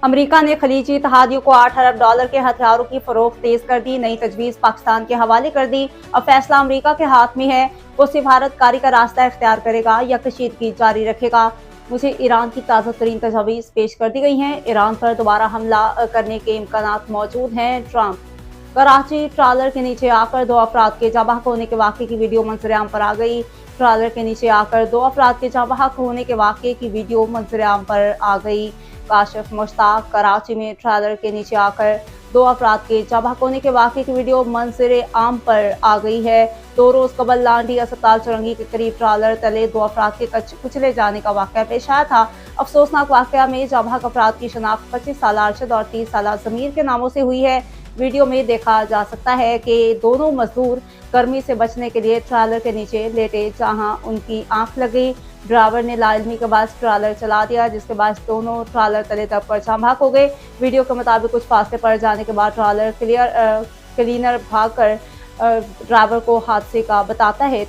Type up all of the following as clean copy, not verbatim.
America ने खलीजी इत्तेहादियों को $8 अरब के हथियारों की फरोख्त तेज कर दी। नई तजवीज़ पाकिस्तान के हवाले कर दी। अब फैसला अमेरिका के हाथ में है, वो सिफारतकारी का रास्ता इख्तियार करेगा या कशीदगी जारी रखेगा। मुझे ईरान की ताज़ा तरीन तजवीज़ पेश कर दी गई हैं। ईरान पर दोबारा हमला करने के इम्कानात मौजूद हैं। ट्रंप कराची ट्रालर के नीचे आकर 2 अफराद के जाँ बहक होने के वाक़े की वीडियो मंजर-ए-आम पर आ गई। ट्रालर के नीचे आकर 2 अफराद के जाँ बहक होने के वाक़े की वीडियो मंजर-ए-आम पर आ गई। काशिफ मुश्ताक कराची में ट्रालर के नीचे आकर 2 अफराद के जाँ बहक होने के वाक़े की वीडियो मंजर-ए-आम पर आ गई है। 2 रोज़ कबल लांडी अस्पताल चुरंगी के करीब ट्रालर तले 2 अफराद के कुचले जाने का वाक़या पेश आया था। अफसोसनाक वाक़या में जाँ बहक अफराद की शनाख्त 25 साल अरशद और 30 साल ज़मीर के नामों से हुई है। वीडियो में देखा जा सकता है कि दोनों मजदूर गर्मी से बचने के लिए ट्रालर के नीचे लेटे, जहां उनकी आंख लग गई। ड्राइवर ने लाइलमी के बाद ट्रालर चला दिया, जिसके बाद दोनों ट्रालर तले तक पर जाँ बहक हो गए। वीडियो के मुताबिक कुछ फासले पर जाने के बाद ट्रालर क्लीनर भागकर ड्राइवर को हादसे का बताता है।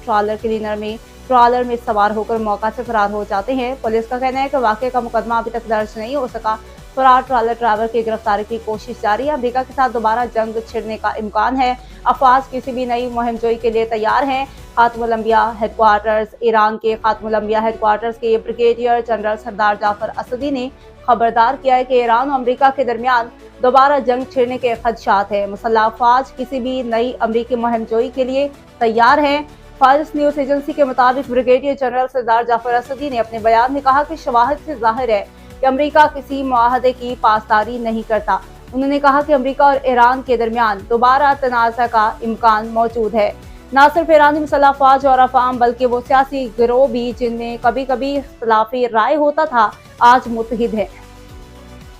ट्रालर में सवार होकर मौका से फरार हो जाते हैं। पुलिस का कहना है कि वाक़े का मुकदमा अभी तक दर्ज नहीं हो सका। फरार ट्रालर ड्राइवर की गिरफ्तारी की कोशिश जारी है। अमेरिका के साथ दोबारा जंग छिड़ने का इम्कान है। अफवाज किसी भी नई मुहिमजोई के लिए तैयार हैं। खातमुल अंबिया हेडक्वार्टर्स ईरान के खातमुल अंबिया हेडक्वार्टर्स के ब्रिगेडियर जनरल सरदार जाफर असदी ने खबरदार किया है कि ईरान और अमेरिका के दरमियान दोबारा जंग छिड़ने के खदशात है। मुसल्लह अफवाज किसी भी नई अमरीकी मुहिमजोई के लिए तैयार हैं। फारिस न्यूज एजेंसी के मुताबिक ब्रिगेडियर जनरल सरदार जाफर असदी ने अपने बयान में कहा कि शवाहिद से जाहिर है कि अमेरिका किसी मुआहदे की पासदारी नहीं करता। उन्होंने कहा कि अमेरिका और ईरान के दरमियान दोबारा तनाज़ा का इम्कान मौजूद है। न सिर्फ ईरानी मुसल्लह अफवाज और अफवाम बल्कि वो सियासी गिरोह भी, जिनमें कभी कभी इख्तिलाफी राय होता था, आज मुत्तहिद है।